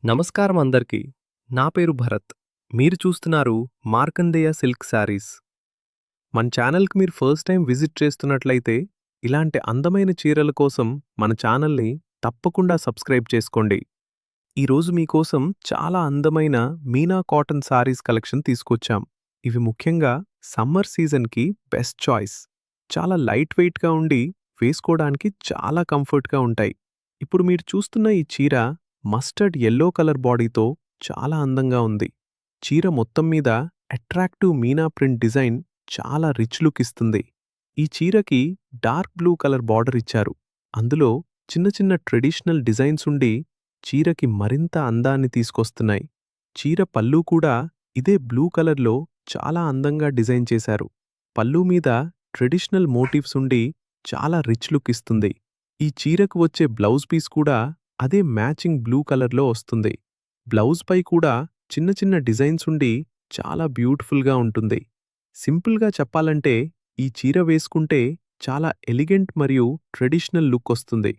నమస్కారం అందరికీ. నా పేరు భరత్. మీరు చూస్తున్నారు మార్కండేయ సిల్క్ శారీస్. మన ఛానల్కి మీరు ఫస్ట్ టైం విజిట్ చేస్తున్నట్లయితే ఇలాంటి అందమైన చీరల కోసం మన ఛానల్ని తప్పకుండా సబ్స్క్రైబ్ చేసుకోండి. ఈరోజు మీకోసం చాలా అందమైన మీనా కాటన్ శారీస్ కలెక్షన్ తీసుకొచ్చాం. ఇవి ముఖ్యంగా సమ్మర్ సీజన్కి బెస్ట్ చాయిస్. చాలా లైట్ వెయిట్గా ఉండి వేసుకోవడానికి చాలా కంఫర్ట్గా ఉంటాయి. ఇప్పుడు మీరు చూస్తున్న ఈ చీర మస్టర్డ్ యెల్లో కలర్ బాడీతో చాలా అందంగా ఉంది. చీర మొత్తం మీద అట్రాక్టివ్ మీనా ప్రింట్ డిజైన్ చాలా రిచ్ లుక్ ఇస్తుంది. ఈ చీరకి డార్క్ బ్లూ కలర్ బార్డర్ ఇచ్చారు. అందులో చిన్న చిన్న ట్రెడిషనల్ డిజైన్స్ ఉండి చీరకి మరింత అందాన్ని తీసుకొస్తున్నాయి. చీర పల్లూ కూడా ఇదే బ్లూ కలర్లో చాలా అందంగా డిజైన్ చేశారు. పల్లూ మీద ట్రెడిషనల్ మోటివ్స్ ఉండి చాలా రిచ్ లుక్ ఇస్తుంది. ఈ చీరకు వచ్చే బ్లౌజ్ పీస్ కూడా అదే మ్యాచింగ్ బ్లూ కలర్లో వస్తుంది. బ్లౌజ్ పై కూడా చిన్న చిన్న డిజైన్స్ ఉండి చాలా బ్యూటిఫుల్గా ఉంటుంది. సింపుల్గా చెప్పాలంటే ఈ చీర వేసుకుంటే చాలా ఎలిగెంట్ మరియు ట్రెడిషనల్ లుక్ వస్తుంది.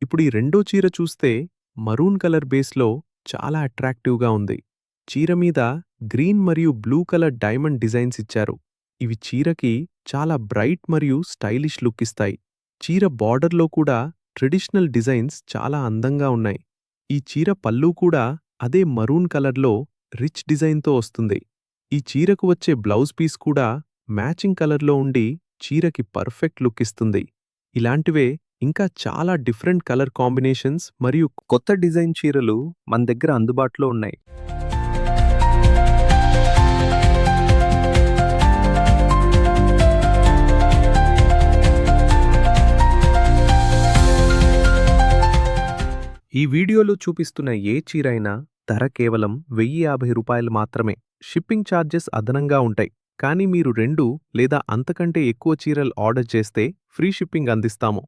ఇప్పుడు ఈ రెండో చీర చూస్తే మరూన్ కలర్ బేస్లో చాలా అట్రాక్టివ్గా ఉంది. చీర మీద గ్రీన్ మరియు బ్లూ కలర్ డైమండ్ డిజైన్స్ ఇచ్చారు. ఇవి చీరకి చాలా బ్రైట్ మరియు స్టైలిష్ లుక్ ఇస్తాయి. చీర బార్డర్లో కూడా ట్రెడిషనల్ డిజైన్స్ చాలా అందంగా ఉన్నాయి. ఈ చీర పల్లూ కూడా అదే మరూన్ కలర్లో రిచ్ డిజైన్తో వస్తుంది. ఈ చీరకు వచ్చే బ్లౌజ్ పీస్ కూడా మ్యాచింగ్ కలర్లో ఉండి చీరకి పర్ఫెక్ట్ లుక్ ఇస్తుంది. ఇలాంటివే ఇంకా చాలా డిఫరెంట్ కలర్ కాంబినేషన్స్ మరియు కొత్త డిజైన్ చీరలు మన దగ్గర అందుబాటులో ఉన్నాయి. ఈ వీడియోలో చూపిస్తున్న ఏ చీరైనా ధర కేవలం ₹1050 మాత్రమే. షిప్పింగ్ ఛార్జెస్ అదనంగా ఉంటాయి. కానీ మీరు 2 లేదా అంతకంటే ఎక్కువ చీరలు ఆర్డర్ చేస్తే ఫ్రీ షిప్పింగ్ అందిస్తాము.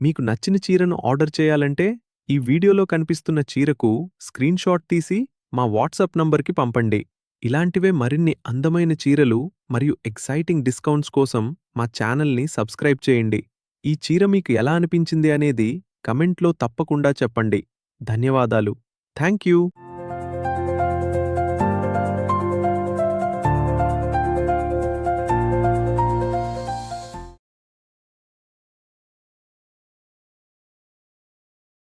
మీకు నచ్చిన చీరను ఆర్డర్ చేయాలంటే ఈ వీడియోలో కనిపిస్తున్న చీరకు స్క్రీన్ షాట్ తీసి మా వాట్సాప్ నంబర్కి పంపండి. ఇలాంటివే మరిన్ని అందమైన చీరలు మరియు ఎక్సైటింగ్ డిస్కౌంట్స్ కోసం మా ఛానల్ని సబ్స్క్రైబ్ చేయండి. ఈ చీర మీకు ఎలా అనిపించింది అనేది కమెంట్లో తప్పకుండా చెప్పండి. ధన్యవాదాలు. Thank you.